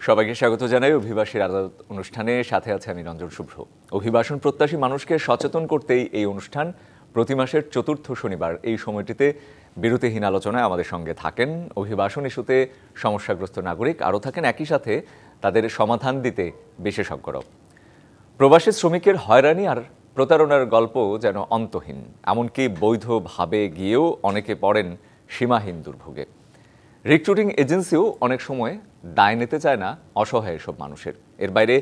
সবাইকে স্বাগত জানাই অভিবাসীর আদালত অনুষ্ঠানে। সাথে আছে আমি রঞ্জন শুভ্র। অভিবাসন প্রত্যাশী মানুষকে সচেতন করতেই এই অনুষ্ঠান। প্রতি মাসের চতুর্থ শনিবার এই সময়টিতে বিরতিহীন আলোচনায় আমাদের সঙ্গে থাকেন অভিবাসন ইস্যুতে সমস্যাগ্রস্ত নাগরিক, আরও থাকেন একই সাথে তাদের সমাধান দিতে বিশেষজ্ঞরাও। প্রবাসী শ্রমিকের হয়রানি আর প্রতারণার গল্প যেন অন্তহীন, এমনকি বৈধভাবে গিয়েও অনেকে পড়েন সীমাহীন দুর্ভোগে। রিক্রুটিং এজেন্সিও অনেক সময় দায় নিতে চায় না অসহায় এসব মানুষের। এর বাইরে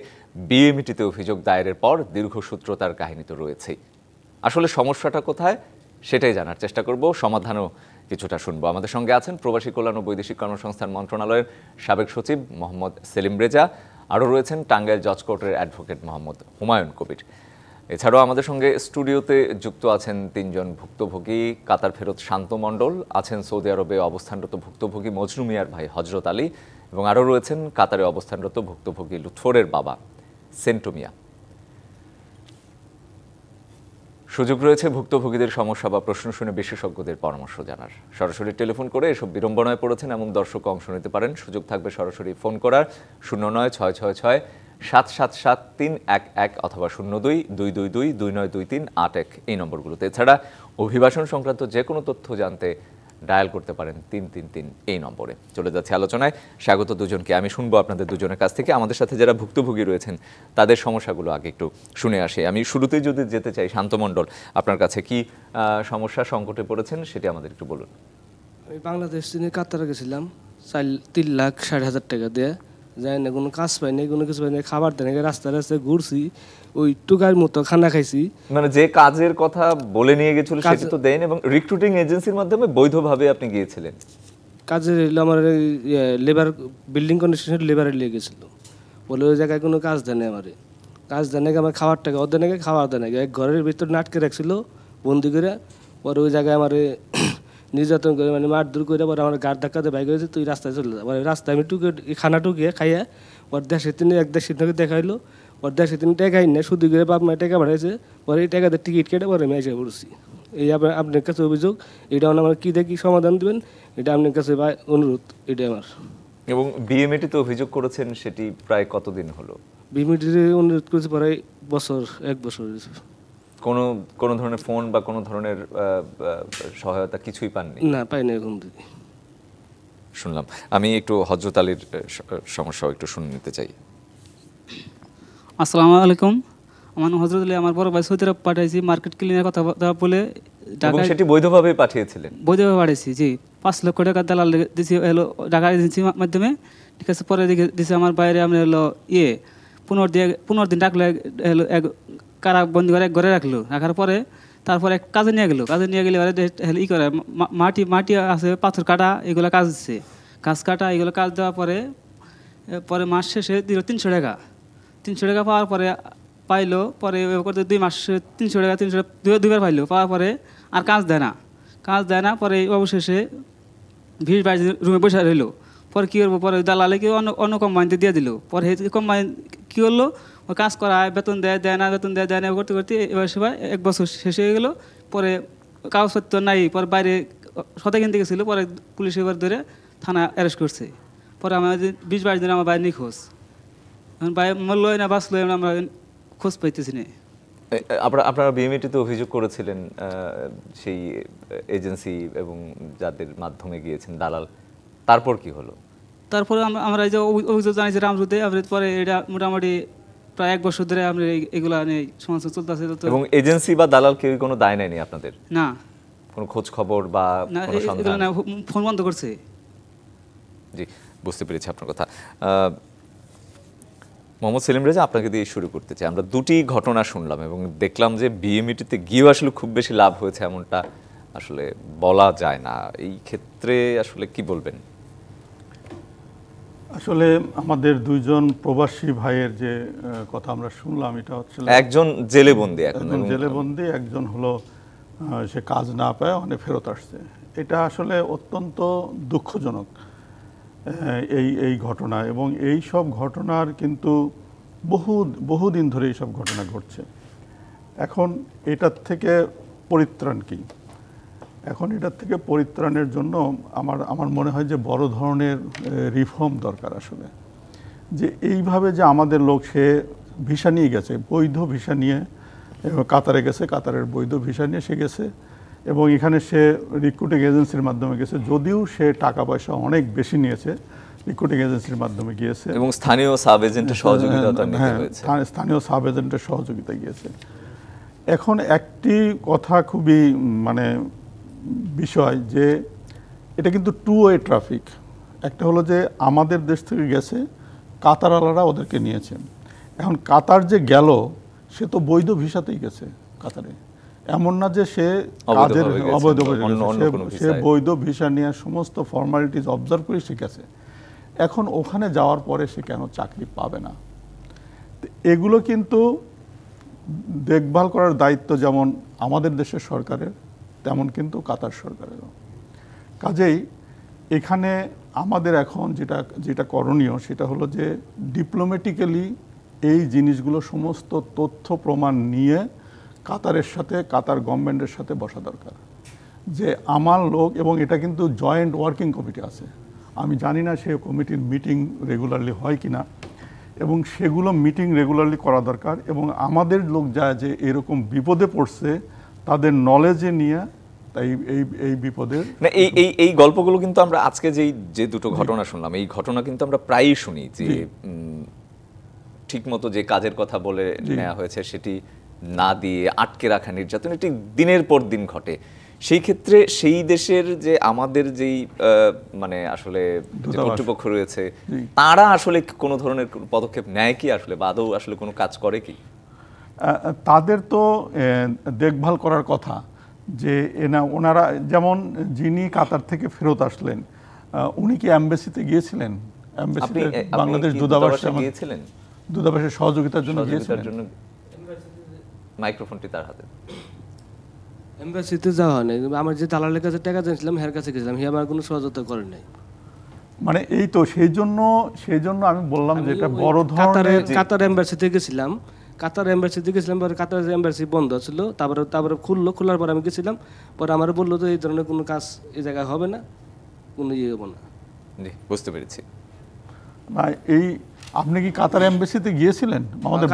বিএমইটিতে অভিযোগ দায়েরের পর দীর্ঘসূত্রতার কাহিনী তো রয়েছেই। আসলে সমস্যাটা কোথায় সেটাই জানার চেষ্টা করব, সমাধানও কিছুটা শুনবো। আমাদের সঙ্গে আছেন প্রবাসী কল্যাণ ও বৈদেশিক কর্মসংস্থান মন্ত্রণালয়ের সাবেক সচিব মোহাম্মদ সেলিম রেজা, আরও রয়েছেন টাঙ্গাইল জজ কোর্টের অ্যাডভোকেট মোহাম্মদ হুমায়ুন কবির। এছাড়াও আমাদের সঙ্গে স্টুডিওতে যুক্ত আছেন তিনজন ভুক্তভোগী। কাতার ফেরত শান্ত মণ্ডল, আছেন সৌদি আরবে অবস্থানরত ভুক্তভোগী মজনু মিয়ার ভাই হজরত আলী, এবং আরও রয়েছেন কাতারে অবস্থানরত ভুক্তভোগী লুৎফরের বাবা সেন্টু মিয়া। সুযোগ রয়েছে ভুক্তভোগীদের সমস্যা বা প্রশ্ন শুনে বিশেষজ্ঞদের পরামর্শ জানার। সরাসরি টেলিফোন করে এসব বিড়ম্বনায় পড়েছেন এমন দর্শক অংশ নিতে পারেন। সুযোগ থাকবে সরাসরি ফোন করার 09666311 অথবা 022222292381 এই নম্বরগুলোতে। এছাড়া অভিবাসন সংক্রান্ত যে কোনো তথ্য জানতে ডায়াল করতে পারেন 333 এই নম্বরে। চলে যাচ্ছে আলোচনায়। স্বাগত দুজনকে। আমি শুনবো আপনাদের দুজনের কাছ থেকে। আমাদের সাথে যারা ভুক্তভোগী রয়েছেন তাদের সমস্যাগুলো আগে একটু শুনে আসি। আমি শুরুতেই যদি যেতে চাই শান্ত মণ্ডল, আপনার কাছে কি সমস্যা সংকটে পড়েছেন সেটি আমাদের একটু বলুন। আমি বাংলাদেশ থেকে কাতারে গেছিলাম 3,60,000 টাকা দিয়ে, যাই না কোনো কাজ পাইনি, কোনো কিছু পাইনি, খাবার দেয় না, রাস্তায় রাস্তায় ঘুরছি, ওই টুকার মতো খানা খাইছি। মানে যে কাজের কথা বলে নিয়ে গেছিল সেটা তো দেন, এবং রিক্রুটিং এজেন্সির মাধ্যমে বৈধভাবে আপনি গিয়েছিলেন। কাজে আমার লেবার বিল্ডিং কন্ডিশনের লেবারে নিয়ে গেছিলো, বলে ওই জায়গায় কোনো কাজ দেয় না, আমারে কাজ দেয় না, আমার খাবার টাকা ওদের নাকি খাবার দেয় নাকি, এক ঘরের ভিতরে আটকে রাখছিল বন্দি করে। পরে ওই জায়গায় আমার নির্যাতন করে, মানে মারধর করে, পরে আমার গাড় ধাক্কাতে বাইক হয়েছে, তুই রাস্তায় চলে যা। মানে রাস্তায় আমি খানা টুকিয়ে খাইয়া ওর দেশের তিনি এক দেশের থেকে দেখাইলো, ওর দেশের তিনি টেকাই না, শুধু করে বাপ মায়ের টাকা বাড়াইছে। পরে এই টাকাতে টিকিট কেটে পরে আমি এসে পড়ছি। এই আপনার কাছে অভিযোগ, এটা আমার কী দেখি সমাধান দেবেন, এটা আপনার কাছে অনুরোধ, এটা আমার। এবং বিএমইটিতে অভিযোগ করেছেন, সেটি প্রায় কতদিন হলো? বিএমইটিতে অনুরোধ করেছি প্রায় এক বছর। কোনো ধরনের ফোন বা কোনো ধরনের সহায়তা কিছুই পাননি? না, পাইনি এখন থেকে। শুনলাম। আমি একটু হজরত আলীর সমস্যাও একটু শুনে নিতে চাই। আসসালামু আলাইকুম, আমার নাম হজরত আলী। আমার বড় ভাই সৌদি আরব পাঠাইছি মার্কেট ক্লিনের কথা বলে। এবং সেটি বৈধভাবে পাঠিয়েছিলেন? বৈধভাবে পাঠাইছি, জি। 5 লক্ষ টাকা দালাল দিয়েছি হলো ঢাকা এজেন্সির মাধ্যমে, ঠিক আছে। পরে দিয়েছে আমার বাইরে আমরা হলো 15 দিন রাখলো, হলো কারা বন্দি করে এক ঘরে রাখার পরে তারপরে কাজে নিয়ে গেলে ই করে মাটি আছে, পাথর কাটা, এগুলো কাজ দিচ্ছে, গাছ কাটা, এগুলো কাজ দেওয়ার পরে মাস শেষে দিল 300 টাকা। 300 টাকা পাওয়ার পরে পাইলো, পরে করতে 2 মাস 300 টাকা 2বার পাইলো। পাওয়ার পরে আর কাজ দেয় না। পরে অবশেষে 20-22 দিন রুমে বসে রইলো। পরে কী করবো, পরে দালালে কেউ অন্য কোম্পানিতে দিয়ে দিল। পরে কোম্পানি কী করলো, ও কাজ করায়, বেতন দেয় না করতে এবার সেবার 1 বছর শেষ হয়ে গেলো। পরে কাগজপত্র নাই, পরে বাইরে সতে কিনতে গেছিলো। পরে পুলিশ এবার ধরে থানা অ্যারেস্ট করছে। পরে আমার 20-22 দিন আমার বাইরে নিখোঁজ। এখন বাইরে মরলোই না বাঁচলোই আমরা খোঁজ পাইতেছি না। আপনারা বিএমইটিতে অভিযোগ করেছিলেন সেই এজেন্সি এবং যাদের মাধ্যমে গিয়েছেন দালাল, তারপর কি হলো? তারপরে আমরা এই যে অভিযোগ জানিয়েছি রামরুতে, পরে এটা মোটামুটি প্রায় 1 বছর ধরে আমরা এগুলা নিয়ে সমস্যা চলতেছে। এবং এজেন্সি বা দালাল কেউ কোনো দায় নেয়নি আপনাদের? না, কোনো খোঁজ খবর বা কোনো সন্ধান? ফোন বন্ধ করছে। জি, বুঝতে পেরেছি আপনার কথা। মোহাম্মদ সেলিম রেজা, আপনাকে দিয়ে শুরু করতে চাই। আমরা দুটি ঘটনা শুনলাম এবং দেখলাম যে বিএমইটিতে গিয়েও আসলে খুব বেশি লাভ হয়েছে এমনটা আসলে বলা যায় না। এই ক্ষেত্রে আসলে কি বলবেন? আসলে আমাদের 2জন প্রবাসী ভাইয়ের যে কথা আমরা শুনলাম, এটা হচ্ছে একজন জেলে বন্দী, একজন হলো সে কাজ না পায় অনেক ফেরত আসছে। এটা আসলে অত্যন্ত দুঃখজনক এই ঘটনা, এবং এই সব ঘটনার কিন্তু বহুদিন ধরে এই সব ঘটনা ঘটছে। এখন এটার থেকে পরিত্রাণ কি? এখন এটার থেকে পরিত্রাণের জন্য আমার মনে হয় যে বড় ধরনের রিফর্ম দরকার আসলে। যে এইভাবে যে আমাদের লোক সে ভিসা নিয়ে গেছে, বৈধ ভিসা নিয়ে কাতারে গেছে, কাতারের বৈধ ভিসা নিয়ে সে গেছে এবং এখানে সে রিক্রুটিং এজেন্সির মাধ্যমে গেছে, যদিও সে টাকা পয়সা অনেক বেশি নিয়েছে, রিক্রুটিং এজেন্সির মাধ্যমে গিয়েছে এবং স্থানীয় সাব এজেন্টের সহযোগিতা তার নিতে হ্যাঁ, হয়েছে। স্থানীয় সাব এজেন্টের সহযোগিতা গিয়েছে। এখন একটি কথা খুবই মানে বিষয় যে এটা কিন্তু টু ওয়ে ট্রাফিক। একটা হলো যে আমাদের দেশ থেকে গেছে, কাতারওয়ালারা ওদেরকে নিয়েছে। এখন কাতার যে গেল সে তো বৈধ ভিসাতেই গেছে কাতারে, এমন না যে সে কাজের অবৈধভাবে সে বৈধ ভিসা নিয়ে সমস্ত ফর্মালিটিস অবজার্ভ করে সে গেছে। এখন ওখানে যাওয়ার পরে সে কেন চাকরি পাবে না? এগুলো কিন্তু দেখভাল করার দায়িত্ব যেমন আমাদের দেশের সরকারের, তেমন কিন্তু কাতার সরকারেরও। কাজেই এখানে আমাদের এখন যেটা করণীয় সেটা হলো যে ডিপ্লোম্যাটিক্যালি এই জিনিসগুলো সমস্ত তথ্য প্রমাণ নিয়ে কাতারের সাথে, কাতার গভর্নমেন্টের সাথে বসা দরকার যে আমার লোক, এবং এটা কিন্তু জয়েন্ট ওয়ার্কিং কমিটি আছে, আমি জানি না সে কমিটির মিটিং রেগুলারলি হয় কিনা, এবং সেগুলো মিটিং রেগুলারলি করা দরকার। এবং আমাদের লোক যায় যে এরকম বিপদে পড়ছে তাদের নলেজে নিয়ে তাই এই বিপদের না এই গল্পগুলো কিন্তু আমরা আজকে যে দুটো ঘটনা শুনলাম, এই ঘটনা কিন্তু আমরা প্রায়ই শুনি যে ঠিকমতো যে কাজের কথা বলে নেওয়া হয়েছে সেটি না দিয়ে আটকে রাখা নির্যাতন এটি দিনের পর দিন ঘটে। সেই ক্ষেত্রে সেই দেশের যে আমাদের যেই মানে আসলে যে কর্তৃপক্ষ রয়েছে তারা আসলে কোনো ধরনের পদক্ষেপ নেয় কি আসলে, বা আদৌ আসলে কোনো কাজ করে কি? তাদের তো দেখভাল করার কথা যে ওনারা, যেমন যিনি কাতার থেকে ফেরত আসলেন উনি কি অ্যাম্বাসিতে গিয়েছিলেন? অ্যাম্বাসিতে বাংলাদেশ দূতাবাসে গিয়েছিলেন, দূতাবাসের সহযোগিতার জন্য গিয়েছিলেন। মাইক্রোফোনটি তার হাতে। এমবাসিতে যাওয়া হয়নি, আমার যে দালালের কাছে টাকা চাইছিলাম হের কাছে গেছিলাম, হে আমার কোনো সহযোগিতা করে নাই। মানে এই তো সেই জন্য আমি বললাম যে এটা বড় ধরনের। কাতার এমবাসিতে গেছিলাম, পরে কাতার এমবাসি বন্ধ ছিল, তারপরে খোলার পর আমি গেছিলাম, পরে আমার বললো যে এই ধরনের কোনো কাজ এই জায়গায় হবে না, কোনো ইয়ে হবে না। জি, বুঝতে পেরেছি। না এই আপনি কি কাতার এমবাসিতে গিয়েছিলেন? আমাদের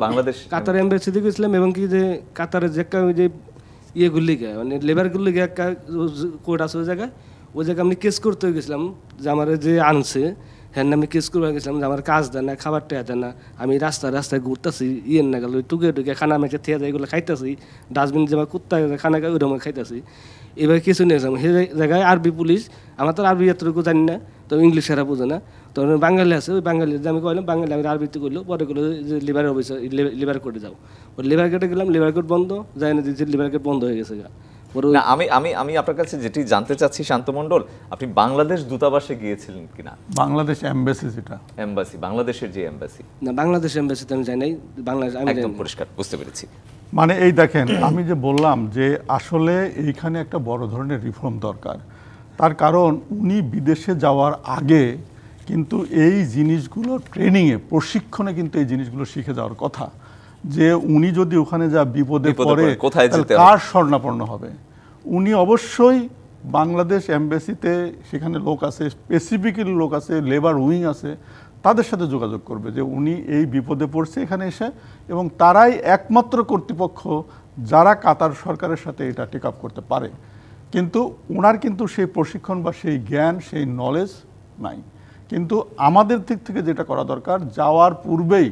বাংলাদেশ কাতার এমবাসিতে গেছিলাম, এবং কি যে কাতারের যে ইয়েগুলি গে মানে লেবারগুলি গে একটা কোর্ট আছে ওই জায়গায় আমি কেস করতে গেছিলাম যে আমার যে আনছে হ্যাঁ আমি কেস করতে গেছিলাম যে আমার কাজ দেয় না, খাবার টেয়া দেয় না, আমি রাস্তায় ঘুরতেছি ইয়ে না গেল টুকে খানা মেখে থেয়া যায় এগুলো খাইতেছি, ডাস্টবিন যে কুত্তা খানা খাই ওইরকম খাইতেছি। এবার কিছু নিয়েছিলাম সেই জায়গায় আরবি পুলিশ, আমার তো আরবি এতটুকু জানি না, তো ইংলিশ এরা বোঝে না, তো বাঙালি আছে, ওই বাঙালি আমি কইলাম বাঙালি আমি আরবিতে করলো, পরে করলো যে লিভার অফিসে লিভার কোর্টে যাও, ওই লিভার কোর্টে গেলাম, লিভার কোর্ট বন্ধ, যাই না দিচ্ছি লিভার কোর্ট বন্ধ হয়ে গেছে। না আমি আপনার কাছে যেটি জানতে চাচ্ছি শান্ত মণ্ডল, আপনি বাংলাদেশ দূতাবাসে গিয়েছিলেন কিনা? বাংলাদেশ এমবাসি, যেটা এমবাসি, বাংলাদেশের যে এমবাসি। না, বাংলাদেশ এমবাসিতে আমি যাই নাই, বাংলাদেশ আমি একদম পরিষ্কার বুঝতে পেরেছি। মানে এই দেখেন আমি যে বললাম যে আসলে এইখানে একটা বড় ধরনের রিফর্ম দরকার। তার কারণ উনি বিদেশে যাওয়ার আগে কিন্তু এই জিনিসগুলো ট্রেনিংয়ে, প্রশিক্ষণে কিন্তু এই জিনিসগুলো শিখে যাওয়ার কথা, যে উনি যদি ওখানে যা বিপদে পড়ে কার শরণাপন্ন হবে। উনি অবশ্যই বাংলাদেশ এমবাসিতে সেখানে লোক আছে, স্পেসিফিক্যালি লোক আছে, লেবার উইং আছে, তাদের সাথে যোগাযোগ করবে যে উনি এই বিপদে পড়ছে এখানে এসে, এবং তারাই একমাত্র কর্তৃপক্ষ যারা কাতার সরকারের সাথে এটা টেক আপ করতে পারে। কিন্তু ওনার কিন্তু সেই প্রশিক্ষণ বা সেই জ্ঞান, সেই নলেজ নাই। কিন্তু আমাদের দিক থেকে যেটা করা দরকার, যাওয়ার পূর্বেই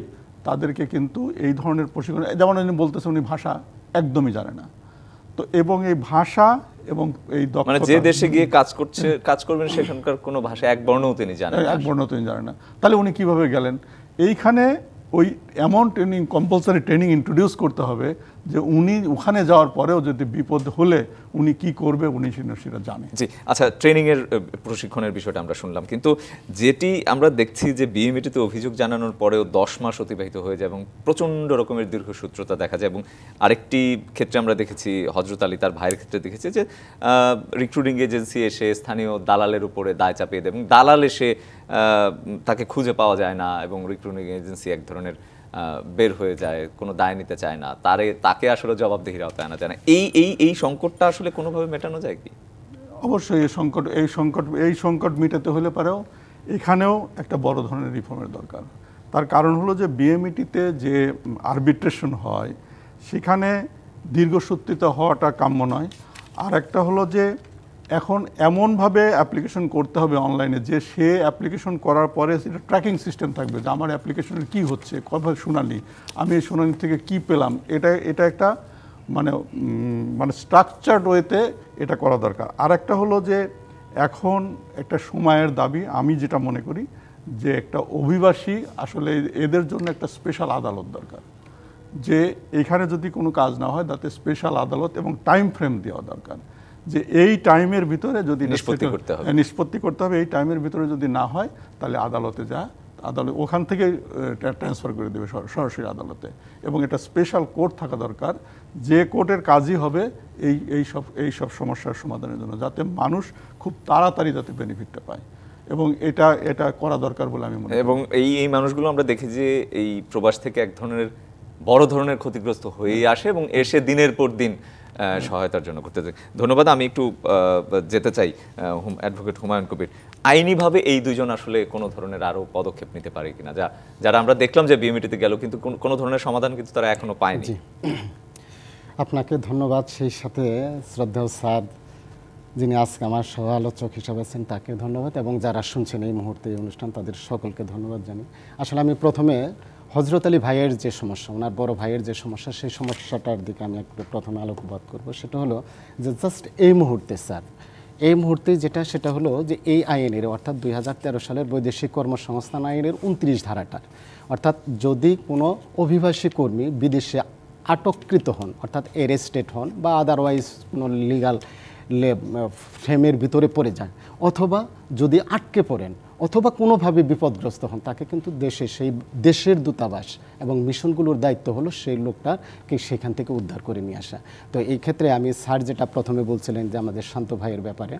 তাদেরকে কিন্তু এই ধরনের প্রশিক্ষণ, যেমন উনি বলতেছে উনি ভাষা একদমই জানে না, তো এবং এই ভাষা এবং এই মানে যে দেশে গিয়ে কাজ করবেন সেখানকার কোনো ভাষা এক বর্ণও তিনি জানেন না, এক বর্ণও তিনি জানেন না, তাহলে উনি কিভাবে গেলেন? এইখানে ওই এমন ট্রেনিং, কম্পালসারি ট্রেনিং ইন্ট্রোডিউস করতে হবে যে উনি ওখানে যাওয়ার পরেও যদি বিপদ হলে উনি কি করবে উনি সেটা জানে। জি, আচ্ছা, ট্রেনিংয়ের প্রশিক্ষণের বিষয়টা আমরা শুনলাম, কিন্তু যেটি আমরা দেখছি যে বিএমইটিতে অভিযোগ জানানোর পরেও 10 মাস অতিবাহিত হয়ে যায় এবং প্রচণ্ড রকমের দীর্ঘসূত্রতা দেখা যায়। এবং আরেকটি ক্ষেত্রে আমরা দেখেছি, হজরত আলী তার ভাইয়ের ক্ষেত্রে দেখেছি যে রিক্রুটিং এজেন্সি এসে স্থানীয় দালালের উপরে দায় চাপিয়ে দেয় এবং দালাল এসে তাকে খুঁজে পাওয়া যায় না এবং রিক্রুটিং এজেন্সি এক ধরনের বের হয়ে যায়, কোনো দায় নিতে চায় না, তাকে আসলে জবাবদিহির আওতায় আনা যায় না। এই সংকটটা আসলে কোনোভাবে মেটানো যায় কি? অবশ্যই এই সংকট মেটাতে হলে পারেও এখানেও একটা বড় ধরনের রিফর্মের দরকার। তার কারণ হলো যে বিএমইটিতে যে আরবিট্রেশন হয় সেখানে দীর্ঘসূত্রিত হওয়াটা কাম্য নয়। আর একটা হলো যে এখন এমনভাবে অ্যাপ্লিকেশন করতে হবে অনলাইনে যে সে অ্যাপ্লিকেশন করার পরে সেটা ট্র্যাকিং সিস্টেম থাকবে যে আমার অ্যাপ্লিকেশনের কী হচ্ছে, কবে শুনানি, আমি এই শুনানি থেকে কী পেলাম, এটা একটা মানে স্ট্রাকচার্ড ওয়েতে এটা করা দরকার। আর একটা হলো যে এখন একটা সময়ের দাবি, আমি যেটা মনে করি যে একটা অভিবাসী আসলে এদের জন্য একটা স্পেশাল আদালত দরকার, যে এখানে যদি কোনো কাজ না হয় তাতে স্পেশাল আদালত এবং টাইম ফ্রেম দেওয়া দরকার, যে এই টাইমের ভিতরে যদি নিষ্পত্তি করতে হবে, এই টাইমের ভিতরে যদি না হয় তাহলে আদালতে আদালত ওখান থেকে ট্রান্সফার করে দেবে সরাসরি আদালতে। এবং এটা স্পেশাল কোর্ট থাকা দরকার, যে কোর্টের কাজই হবে এই সব সমস্যার সমাধানের জন্য, যাতে মানুষ খুব তাড়াতাড়ি যাতে বেনিফিটটা পায়। এবং এটা করা দরকার বলে আমি মনে করি। এবং এই মানুষগুলো আমরা দেখি যে এই প্রবাস থেকে এক ধরনের বড় ধরনের ক্ষতিগ্রস্ত হয়েই আসে এবং এসে দিনের পর দিন সহায়তার জন্য করতে চাই। ধন্যবাদ। আমি একটু যেতে চাই অ্যাডভোকেট হুমায়ুন কবির, আইনিভাবে এই দুজন আসলে কোনো ধরনের আরও পদক্ষেপ নিতে পারে কিনা, যারা আমরা দেখলাম যে বিএমইটিতে গেল কিন্তু কোনো ধরনের সমাধান কিন্তু তারা এখনো পায়নি। আপনাকে ধন্যবাদ, সেই সাথে শ্রদ্ধেয় স্যার যিনি আজকে আমার সহ আলোচক হিসাবে আছেন তাকে ধন্যবাদ, এবং যারা শুনছেন এই মুহূর্তে এই অনুষ্ঠান তাদের সকলকে ধন্যবাদ জানি। আসলে আমি প্রথমে হজরত আলী ভাইয়ের যে সমস্যা, ওনার বড় ভাইয়ের যে সমস্যা, সেই সমস্যাটার দিকে আমি একটু প্রথমে আলোকপাত করব। সেটা হলো যে জাস্ট এই মুহূর্তে স্যার, এই মুহূর্তে সেটা হলো যে এই আইনের অর্থাৎ 2013 সালের বৈদেশিক কর্মসংস্থান আইনের 29 ধারাটার, অর্থাৎ যদি কোনো অভিবাসী কর্মী বিদেশে আটককৃত হন, অর্থাৎ অ্যারেস্টেড হন বা আদারওয়াইজ কোনো লিগাল ফ্রেমের ভিতরে পড়ে যায়, অথবা যদি আটকে পড়েন, অথবা কোনোভাবে বিপদগ্রস্ত হন, তাকে কিন্তু সেই দেশের দূতাবাস এবং মিশনগুলোর দায়িত্ব হলো সেই লোকটাকে সেখান থেকে উদ্ধার করে নিয়ে আসা। তো এই ক্ষেত্রে আমি স্যার যেটা প্রথমে বলছিলেন যে আমাদের শান্ত ভাইয়ের ব্যাপারে,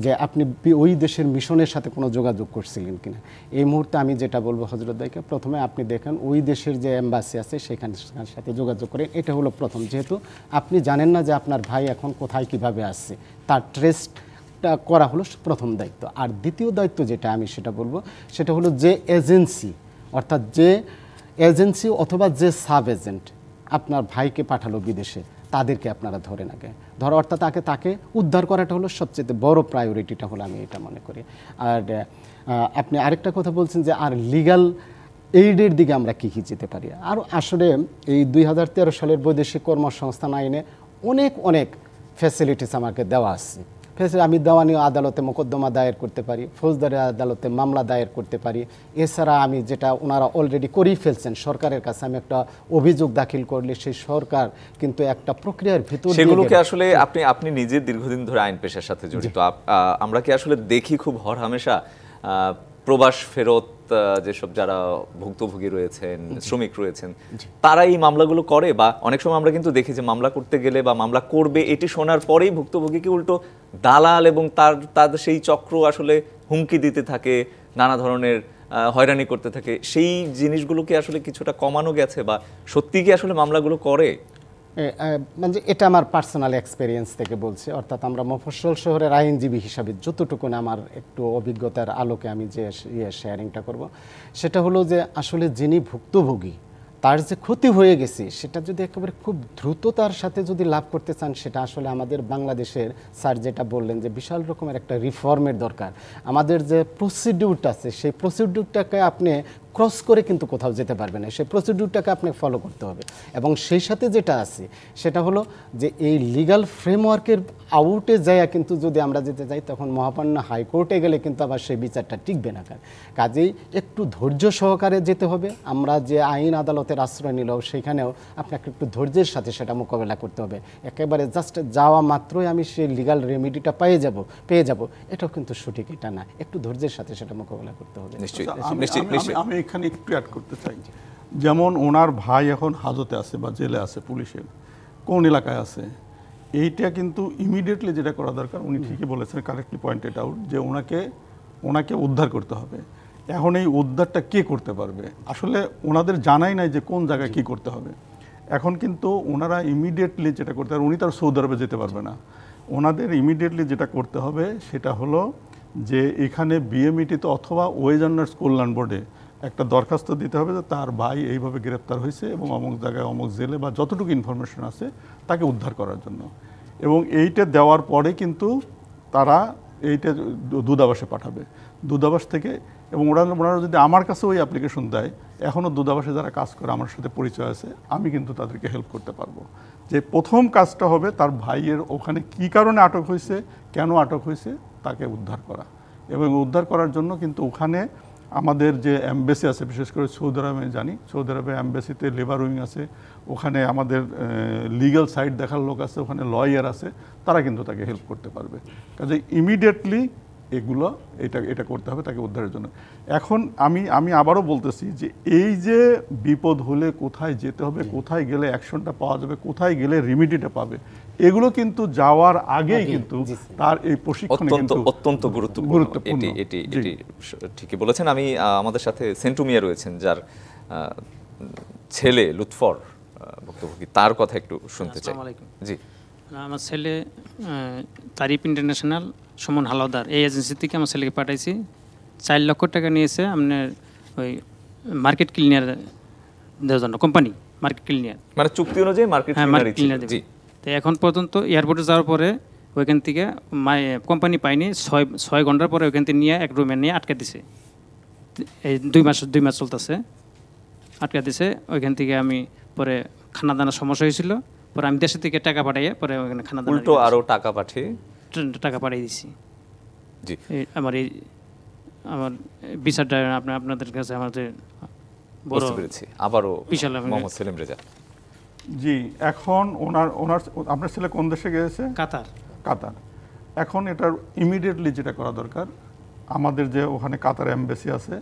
যে আপনি ওই দেশের মিশনের সাথে কোনো যোগাযোগ করছিলেন কিনা, এই মুহূর্তে আমি যেটা বলবো হজরত ভাইকে, প্রথমে আপনি দেখেন ওই দেশের যে এম্বাসি আছে সেখানের সাথে যোগাযোগ করেন। এটা হলো প্রথম, যেহেতু আপনি জানেন না যে আপনার ভাই এখন কোথায় কিভাবে আসছে, তার ট্রেসটা করা হলো প্রথম দায়িত্ব। আর দ্বিতীয় দায়িত্ব যেটা আমি সেটা বলবো, সেটা হলো যে এজেন্সি, অর্থাৎ যে এজেন্সি অথবা যে সাব এজেন্ট আপনার ভাইকে পাঠালো বিদেশে, তাদেরকে আপনারা ধরেন আগে অর্থাৎ তাকে উদ্ধার করাটা হলো সবচেয়ে বড় প্রায়োরিটিটা হলো, আমি এটা মনে করি। আর আপনি আরেকটা কথা বলছেন যে আর লিগ্যাল এইডের দিকে আমরা কী যেতে পারি। আর আসলে এই 2013 সালের বৈদেশিক কর্মসংস্থান আইনে অনেক ফ্যাসিলিটিস আমাকে দেওয়া আছে। আমি দেওয়ানি আদালতে মোকদ্দমা দায়ের করতে পারি, ফৌজদারি আদালতে মামলা দায়ের করতে পারি। এছাড়া আমি যেটা ওনারা অলরেডি করেই ফেলছেন, সরকারের কাছে আমি একটা অভিযোগ দাখিল করলে সেই সরকার কিন্তু একটা প্রক্রিয়ার ভিতর সেগুলোকে আসলে আপনি নিজে দীর্ঘদিন ধরে আইন পেশার সাথে জড়িত, আমরা কি আসলে দেখি খুব হরহামেশা প্রবাস ফেরত যেসব যারা ভুক্তভোগী রয়েছেন, শ্রমিক রয়েছেন, তারা এই মামলাগুলো করে, বা অনেক সময় আমরা কিন্তু দেখি যে মামলা করতে গেলে বা মামলা করবে এটি শোনার পরেই ভুক্তভোগীকে উল্টো দালাল এবং তার সেই চক্র আসলে হুমকি দিতে থাকে, নানা ধরনের হয়রানি করতে থাকে। সেই জিনিসগুলোকে আসলে কিছুটা কমানো গেছে, বা সত্যি কি আসলে মামলাগুলো করে? মানে এটা আমার পার্সোনাল এক্সপেরিয়েন্স থেকে বলছি, অর্থাৎ আমরা মফস্বল শহরের আইনজীবী হিসাবে যতটুকু আমার একটু অভিজ্ঞতার আলোকে আমি যে শেয়ারিংটা করব, সেটা হলো যে আসলে যিনি ভুক্তভোগী তার যে ক্ষতি হয়ে গেছে সেটা যদি একেবারে খুব দ্রুততার সাথে যদি লাভ করতে চান, সেটা আসলে আমাদের বাংলাদেশের স্যার যেটা বললেন যে বিশাল রকমের একটা রিফর্মের দরকার। আমাদের যে প্রসিডিউরটা আছে সেই প্রসিডিউরটাকে আপনি ক্রস করে কিন্তু কোথাও যেতে পারবে না, সেই প্রসিডিউরটাকে আপনি ফলো করতে হবে। এবং সেই সাথে যেটা আছে সেটা হলো যে এই লিগ্যাল ফ্রেমওয়ার্কের আউটে যায় কিন্তু যদি আমরা যেতে যাই, তখন মহামান্য হাইকোর্টে গেলে কিন্তু আবার সেই বিচারটা টিকবে না। কাজেই একটু ধৈর্য সহকারে যেতে হবে। আমরা যে আইন আদালতের আশ্রয় নিলেও সেখানেও আপনাকে একটু ধৈর্যের সাথে সেটা মোকাবেলা করতে হবে। একেবারে জাস্ট যাওয়া মাত্রই আমি সেই লিগ্যাল রেমিডিটা পেয়ে যাব এটাও কিন্তু সঠিক এটা না, একটু ধৈর্যের সাথে সেটা মোকাবেলা করতে হবে। আমি এখানে একটু অ্যাড করতে চাই, যেমন ওনার ভাই এখন হাজতে আছে বা জেলে আছে, পুলিশের কোন এলাকায় আছে, এইটা কিন্তু ইমিডিয়েটলি যেটা করা দরকার, উনি ঠিকই বলেছেন, কারেক্টলি পয়েন্টেড আউট, যে ওনাকে উদ্ধার করতে হবে। এখন এই উদ্ধারটা কে করতে পারবে? আসলে ওনাদের জানাই নাই যে কোন জায়গায় কি করতে হবে। এখন কিন্তু ওনারা ইমিডিয়েটলি যেটা করতে হবে, উনি তার সৌদি আরবে যেতে পারবে না, ওনাদের ইমিডিয়েটলি যেটা করতে হবে সেটা হলো যে এখানে বিএমইটিতে অথবা ওয়েজ আর্নার্স কল্যাণ বোর্ডে একটা দরখাস্ত দিতে হবে যে তার ভাই এইভাবে গ্রেপ্তার হয়েছে এবং অমুক জায়গায় অমুক জেলে বা যতটুকু ইনফরমেশন আছে তাকে উদ্ধার করার জন্য। এবং এইটা দেওয়ার পরে কিন্তু তারা এইটা দূতাবাসে পাঠাবে, দূতাবাস থেকে। এবং ওনারা যদি আমার কাছে ওই অ্যাপ্লিকেশন দেয়, এখনও দূতাবাসে যারা কাজ করে আমার সাথে পরিচয় আছে, আমি কিন্তু তাদেরকে হেল্প করতে পারবো। যে প্রথম কাজটা হবে তার ভাইয়ের ওখানে কি কারণে আটক হয়েছে, কেন আটক হয়েছে, তাকে উদ্ধার করা। এবং উদ্ধার করার জন্য কিন্তু ওখানে আমাদের যে এমবেসি আছে, বিশেষ করে সৌদি আরবে জানি, সৌদি আরবে এমবেসিতে লেবার উইং আছে, ওখানে আমাদের লিগ্যাল সাইড দেখার লোক আছে, ওখানে লয়ার আছে, তারা কিন্তু তাকে হেল্প করতে পারবে। কাজে ইমিডিয়েটলি এগুলো এটা করতে হবে তাকে উদ্ধারের জন্য। এখন আমি আবারও বলতেছি যে এই যে বিপদ হলে কোথায় যেতে হবে, কোথায় গেলে অ্যাকশনটা পাওয়া যাবে, কোথায় গেলে রিমিডিটা পাবে, এগুলো কিন্তু যাওয়ার আগেই কিন্তু তার এই প্রশিক্ষণ অত্যন্ত গুরুত্বপূর্ণ। এটি ঠিকই বলেছেন। আমি আমাদের সাথে সেন্টু মিয়া রয়েছেন, যার ছেলে লুৎফর বক্তব্য কি তার কথা একটু শুনতে চাই। জি, আমার ছেলে তারিফ ইন্টারন্যাশনাল সুমন হালদার এই এজেন্সি থেকে আমার ছেলেকে পাঠাইছি। 4 লক্ষ টাকা নিয়েছে আপনার ওই মার্কেট ক্লিনার দেওয়ার জন্য, কোম্পানি মার্কেট ক্লিনার, মানে চুক্তি অনুযায়ী মার্কেট ক্লিনার। জি, তো এখন পর্যন্ত এয়ারপোর্টে যাওয়ার পরে ওইখান থেকে কোম্পানি পাইনি, 6 ঘন্টার পরে ওইখান থেকে নিয়ে এক রুমে নিয়ে আটকে দিছে। এই 2 মাস চলতেছে, আটকে দিছে। ওইখান থেকে আমি পরে খানা দানার সমস্যা হয়েছিল, পরে আমি দেশের থেকে টাকা পাঠাইয়ে পরে ওখানে খানা দানা উল্টো আরও টাকা পাঠিয়ে দিছি। জি, আমার বিচারটা আপনাদের কাছে আমার যে বড় পেরেছি। আবারও বিশাল মোহাম্মদ সেলিম রেজা। জি, এখন আপনার ছেলে কোন দেশে গিয়েছে? কাতার। এখন এটার ইমিডিয়েটলি যেটা করা দরকার, আমাদের যে ওখানে কাতার এমবেসি আছে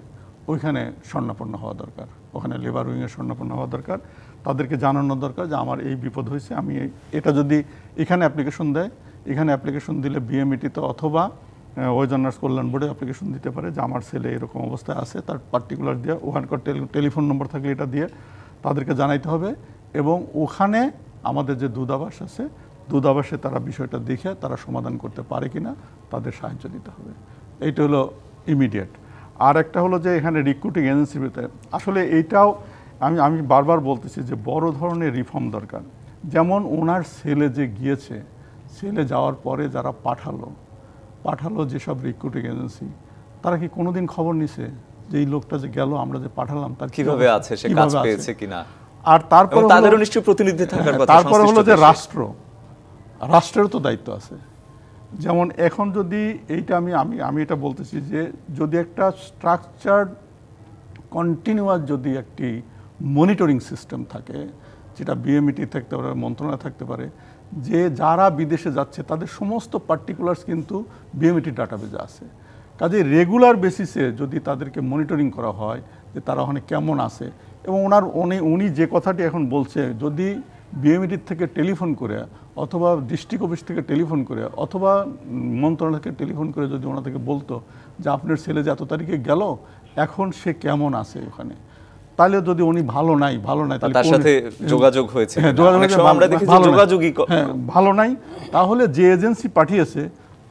ওইখানে স্বর্ণাপন্ন হওয়া দরকার, ওখানে লেবার উইংয়ে স্বর্ণাপন্ন হওয়া দরকার। তাদেরকে জানানো দরকার যে আমার এই বিপদ হয়েছে, আমি এটা যদি এখানে অ্যাপ্লিকেশন দেয়, এখানে অ্যাপ্লিকেশন দিলে বিএমইটিতে অথবা ওয়েজ আর্নার্স কল্যাণ বোর্ডে অ্যাপ্লিকেশন দিতে পারে যে আমার ছেলে এরকম অবস্থায় আছে, তার পার্টিকুলার দিয়ে ওখানকার টেলিফোন নম্বর থাকলে এটা দিয়ে তাদেরকে জানাইতে হবে। এবং ওখানে আমাদের যে দূতাবাস আছে, দূতাবাসে তারা বিষয়টা দেখে তারা সমাধান করতে পারে কিনা তাদের সাহায্য দিতে হবে। এইটা হলো ইমিডিয়েট। আর একটা হলো যে এখানে রিক্রুটিং এজেন্সির ভিতরে আসলে এইটাও আমি বারবার বলতেছি যে বড় ধরনের রিফর্ম দরকার। যেমন ওনার ছেলে যে গিয়েছে, ছেলে যাওয়ার পরে যারা পাঠালো যেসব রিক্রুটিং এজেন্সি, তারা কি কোনোদিন খবর নিছে যে এই লোকটা যে গেল, আমরা যে পাঠালাম তার কিভাবে আছে, সে কাজ পেয়েছে কিনা? আর তারপরে তাদেরও নিশ্চয়ই প্রতিনিধি থাকার কথা। তারপরে হলো যে রাষ্ট্রের তো দায়িত্ব আছে। যেমন এখন যদি এইটা আমি এটা বলতেছি যে যদি একটা স্ট্রাকচার্ড কন্টিনিউয়াস যদি একটি মনিটরিং সিস্টেম থাকে, যেটা বিএমইটি থাকতে পারে, মন্ত্রণালয় থাকতে পারে, যে যারা বিদেশে যাচ্ছে তাদের সমস্ত পার্টিকুলার্স কিন্তু বিএমইটি ডাটাবেজে আছে। কাজে রেগুলার বেসিসে যদি তাদেরকে মনিটরিং করা হয় যে তারা ওখানে কেমন আছে, এবং উনি যে কথাটি এখন বলছে, যদি বিএমইটির থেকে টেলিফোন করে অথবা ডিস্ট্রিক্ট অফিস থেকে টেলিফোন করে অথবা মন্ত্রণালয় থেকে টেলিফোন করে যদি ওনাদেরকে বলতো যে আপনার ছেলে যে এত তারিখে গেল, এখন সে কেমন আছে ওখানে, তাহলে যদি উনি ভালো নাই তার সাথে যোগাযোগ হয়েছে, ভালো নাই, তাহলে যে এজেন্সি পাঠিয়েছে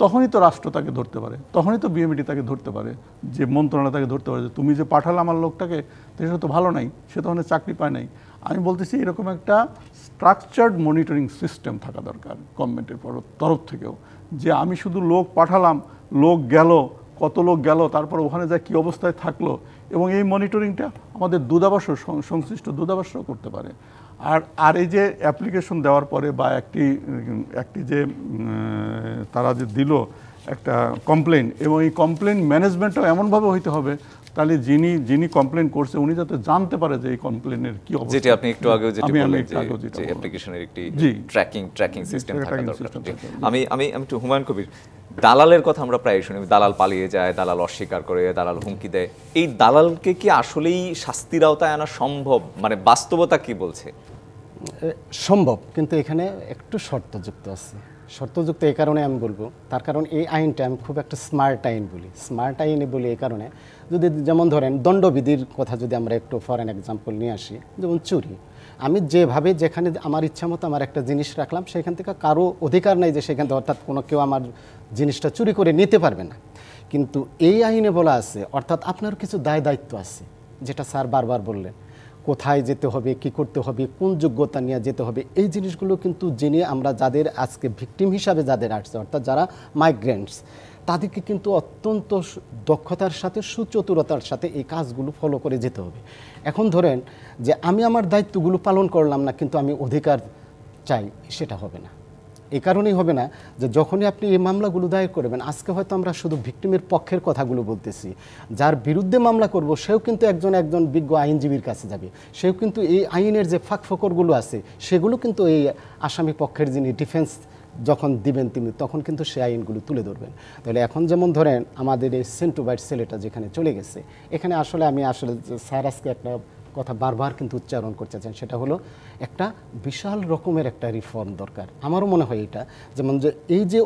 তখনই তো রাষ্ট্র তাকে ধরতে পারে, তখনই তো বিএমইটি তাকে ধরতে পারে, যে মন্ত্রণালয় তাকে ধরতে পারে যে তুমি যে পাঠালে আমার লোকটাকে, সে তো ভালো নাই, সে তখন চাকরি পায় নাই। আমি বলতেছি এরকম একটা স্ট্রাকচার্ড মনিটরিং সিস্টেম থাকা দরকার গভর্নমেন্টের তরফ থেকেও, যে আমি শুধু লোক পাঠালাম, লোক গেল, কত লোক গেল, তারপর ওখানে যা কী অবস্থায় থাকলো, এবং এই মনিটরিংটা আমাদের দূতাবাসও সংশ্লিষ্ট দূতাবাসও করতে পারে। আর এই যে অ্যাপ্লিকেশন দেওয়ার পরে বা একটি যে তারা যে দিল একটা কমপ্লেন, এবং এই কমপ্লেন ম্যানেজমেন্টও এমনভাবে হইতে হবে তাহলে যিনি কমপ্লেন করছে উনি যাতে জানতে পারে যে এই কমপ্লেনের কি অবস্থা। যেটা আপনি একটু আগেও যেটা বললেন যে অ্যাপ্লিকেশনের একটি ট্র্যাকিং সিস্টেম থাকা দরকার। আমি একটু হুমায়ুন কবির, দালালের কথা আমরা প্রায় শুনি, দালাল পালিয়ে যায়, দালাল অস্বীকার করে, দালাল হুমকি দেয়। এই দালালকে কি আসলেই শাস্তির আওতায় আনা সম্ভব? মানে বাস্তবতা কি বলছে? সম্ভব, কিন্তু এখানে একটু শর্তযুক্ত আছে। শর্তযুক্ত এই কারণে আমি বলবো, তার কারণ এই আইনটা আমি খুব একটা স্মার্ট আইন বলি। স্মার্ট আইনে বলি এই কারণে, যদি যেমন ধরেন দণ্ডবিধির কথা যদি আমরা একটু ফরেন এক্সাম্পল নিয়ে আসি, যেমন চুরি, আমি যেভাবে যেখানে আমার ইচ্ছা মতো আমার একটা জিনিস রাখলাম, সেখান থেকে কারো অধিকার নাই যে সেখান থেকে অর্থাৎ কেউ আমার জিনিসটা চুরি করে নিতে পারবে না। কিন্তু এই আইনে বলা আছে, অর্থাৎ আপনার কিছু দায় দায়িত্ব আছে, যেটা স্যার বারবার বললেন, কোথায় যেতে হবে, কি করতে হবে, কোন যোগ্যতা নিয়ে যেতে হবে, এই জিনিসগুলো কিন্তু জেনে আমরা যাদের আজকে ভিকটিম হিসাবে যাদের আসছে, অর্থাৎ যারা মাইগ্রেন্টস, তাদেরকে কিন্তু অত্যন্ত দক্ষতার সাথে সুচতুরতার সাথে এই কাজগুলো ফলো করে যেতে হবে। এখন ধরেন যে আমি আমার দায়িত্বগুলো পালন করলাম না, কিন্তু আমি অধিকার চাই, সেটা হবে না। এই কারণেই হবে না যে যখনই আপনি এই মামলাগুলো দায়ের করবেন, আজকে হয়তো আমরা শুধু ভিকটিমের পক্ষের কথাগুলো বলতেছি, যার বিরুদ্ধে মামলা করব সেও কিন্তু একজন বিজ্ঞ আইনজীবীর কাছে যাবে, সেও কিন্তু এই আইনের যে ফাঁকফোকরগুলো আছে সেগুলো কিন্তু এই আসামি পক্ষের যিনি ডিফেন্স যখন দিবেন তিনি, তখন কিন্তু সে আইনগুলো তুলে ধরবেন। তাহলে এখন যেমন ধরেন আমাদের এই সেন্টু বাইট ছেলেটা যেখানে চলে গেছে, এখানে আসলে আমি স্যার আজকে একটা কথা বারবার কিন্তু উচ্চারণ করতেছেন, সেটা হলো একটা বিশাল রকমের একটা রিফর্ম দরকার। আমারও মনে হয় এটা, যেমন যে এই যে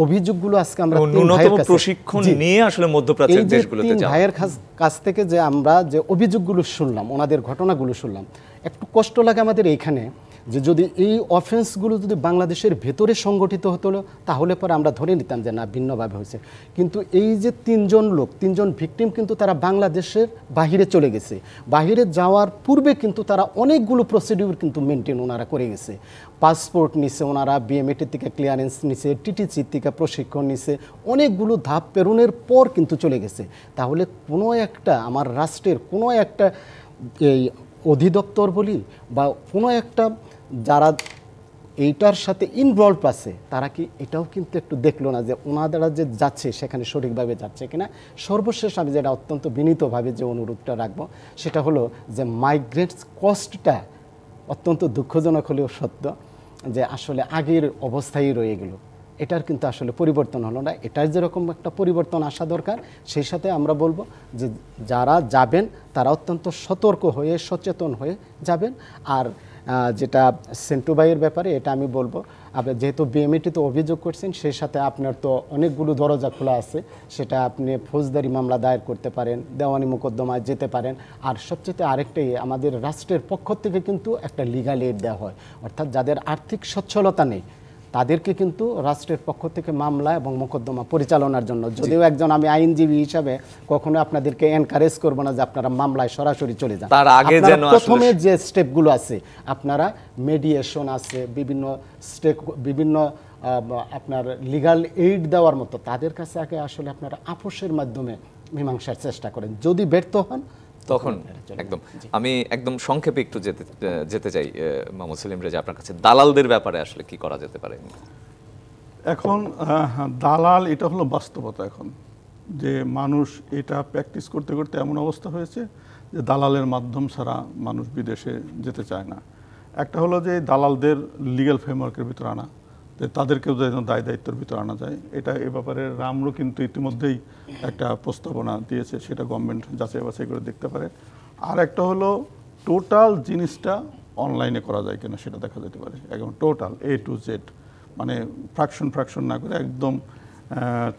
অভিযোগগুলো আজকে আমরা ন্যূনতম প্রশিক্ষণ নিয়ে আসলে মধ্যপ্রাচ্যের দেশগুলোতে যাওয়া, ভাইয়ের কাছ থেকে যে আমরা যে অভিযোগগুলো শুনলাম, ওনাদের ঘটনাগুলো শুনলাম, একটু কষ্ট লাগে আমাদের এইখানে যে যদি এই অফেন্সগুলো যদি বাংলাদেশের ভেতরে সংগঠিত হতো তাহলে পরে আমরা ধরে নিতাম যে না, ভিন্নভাবে হয়েছে। কিন্তু এই যে তিনজন ভিকটিম কিন্তু তারা বাংলাদেশের বাহিরে চলে গেছে, বাহিরে যাওয়ার পূর্বে কিন্তু তারা অনেকগুলো প্রসিডিউর কিন্তু মেনটেন ওনারা করে গেছে। পাসপোর্ট নিছে ওনারা, বিএমএটি থেকে ক্লিয়ারেন্স নিছে, টিটিসি থেকে প্রশিক্ষণ নিছে, অনেকগুলো ধাপ পেরোনের পর কিন্তু চলে গেছে। তাহলে কোনো একটা আমার রাষ্ট্রের কোনো একটা এই অধিদপ্তর বলি বা কোনো একটা যারা এইটার সাথে ইনভলভ আছে, তারা কি এটাও কিন্তু একটু দেখলো না যে ওনারা যে যাচ্ছে সেখানে সঠিকভাবে যাচ্ছে কিনা। সর্বশেষ আমি যেটা অত্যন্ত বিনীতভাবে যে অনুরোধটা রাখবো সেটা হলো যে মাইগ্রেন্টস কস্টটা অত্যন্ত দুঃখজনক হলেও সত্য যে আসলে আগের অবস্থায় রয়ে গেল, এটার কিন্তু আসলে পরিবর্তন হলো না। এটার যেরকম একটা পরিবর্তন আসা দরকার, সেই সাথে আমরা বলবো যে যারা যাবেন তারা অত্যন্ত সতর্ক হয়ে সচেতন হয়ে যাবেন। আর যেটা সেন্টু ভাইয়ের ব্যাপারে এটা আমি বলবো, আপনি যেহেতু বিএমএটিতে অভিযোগ করছেন, সেই সাথে আপনার তো অনেকগুলো দরজা খোলা আছে, সেটা আপনি ফৌজদারি মামলা দায়ের করতে পারেন, দেওয়ানি মোকদ্দমায় যেতে পারেন। আর সবচেয়ে আরেকটাই, আমাদের রাষ্ট্রের পক্ষ থেকে কিন্তু একটা লিগাল এড দেওয়া হয়, অর্থাৎ যাদের আর্থিক সচ্ছলতা নেই তাদেরকে কিন্তু রাষ্ট্রের পক্ষ থেকে মামলা এবং মোকদ্দমা পরিচালনার জন্য, যদিও একজন আমি আইনজীবী হিসাবে কখনো আপনাদেরকে এনকারেজ করবো না যে আপনারা মামলায় সরাসরি চলে যান। তার আগে যেন প্রথমে যে স্টেপগুলো আছে, আপনারা মেডিয়েশন আছে, বিভিন্ন আপনার লিগাল এইড দেওয়ার মতো, তাদের কাছে আগে আসলে আপনারা আপোষের মাধ্যমে মীমাংসার চেষ্টা করেন। যদি ব্যর্থ হন তখন একদম আমি একদম সংক্ষেপে একটু যেতে চাই মোহাম্মদ সেলিম রেজা, আপনার কাছে দালালদের ব্যাপারে আসলে কি করা যেতে পারে? এখন দালাল, এটা হলো বাস্তবতা এখন, যে মানুষ এটা প্র্যাকটিস করতে করতে এমন অবস্থা হয়েছে যে দালালের মাধ্যম ছাড়া মানুষ বিদেশে যেতে চায় না। একটা হলো যে দালালদের লিগ্যাল ফ্রেমওয়ার্কের ভিতরে আনা, যে তাদেরকেও যেন দায় দায়িত্বের ভিতরে আনা যায়। এটা এ ব্যাপারে রামরু কিন্তু ইতিমধ্যেই একটা প্রস্তাবনা দিয়েছে, সেটা গভর্নমেন্ট যাচাই বাছাই করে দেখতে পারে। আর একটা হলো টোটাল জিনিসটা অনলাইনে করা যায় কিনা সেটা দেখা যেতে পারে, একদম টোটাল A to Z, মানে ফ্র্যাকশন না করে একদম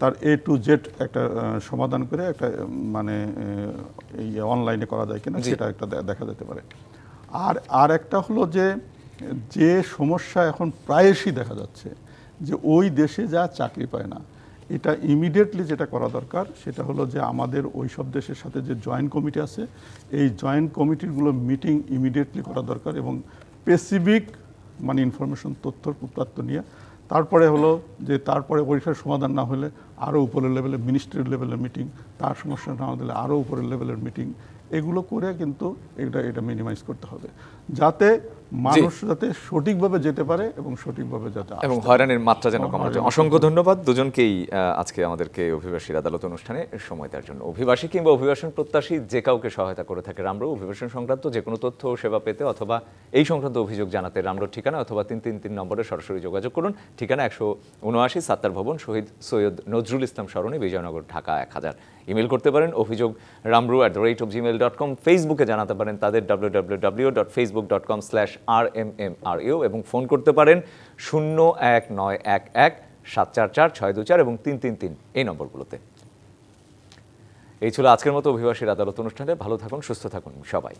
তার A to Z একটা সমাধান করে একটা মানে অনলাইনে করা যায় কিনা সেটা একটা দেখা যেতে পারে। আর একটা হলো যে সমস্যা এখন প্রায়শই দেখা যাচ্ছে যে ওই দেশে যা চাকরি পায় না, এটা ইমিডিয়েটলি যেটা করা দরকার সেটা হলো যে আমাদের ওই সব দেশের সাথে যে জয়েন্ট কমিটি আছে, এই জয়েন্ট কমিটিগুলো মিটিং ইমিডিয়েটলি করা দরকার এবং স্পেসিফিক মানে ইনফরমেশন তথ্য নিয়ে তারপরে হলো যে তারপরে পরীক্ষার সমাধান না হলে আরও উপরের লেভেলে মিনিস্ট্রি লেভেলের মিটিং, তার সমস্যা না হলে আরও উপরের লেভেলের মিটিং, এগুলো করে কিন্তু এটা মিনিমাইজ করতে হবে যাতে মানুষ যাতে সঠিকভাবে যেতে পারে এবং সঠিকভাবে যাতে এবং হয়রানির মাত্রা যেন কমানো যায়। অসংখ্য ধন্যবাদ দুজনকেই আজকে আমাদেরকে অভিবাসীর আদালত অনুষ্ঠানে সময় দেওয়ার জন্য। অভিবাসী কিংবা অভিবাসন প্রত্যাশী যে কাউকে সহায়তা করে থাকে রামরু। অভিবাসন সংক্রান্ত যে কোনো তথ্য ও সেবা পেতে অথবা এই সংক্রান্ত অভিযোগ জানাতে রামরুর ঠিকানা অথবা 333 নম্বরে সরাসরি যোগাযোগ করুন। ঠিকানা 179 সাত্তার ভবন, শহীদ সৈয়দ নজরুল ইসলাম সরণি, বিজয়নগর, ঢাকা 1000। ইমেল করতে পারেন অভিযোগ ramru@gmail.com। ফেসবুকে জানাতে পারেন তাদের www.facebook.com/rmmru এবং ফোন করতে পারেন 01911 744 624 এবং 333 এই নম্বরগুলোতে। এই ছিল আজকের মতো অভিবাসীর আদালত অনুষ্ঠানে। ভালো থাকুন, সুস্থ থাকুন সবাই।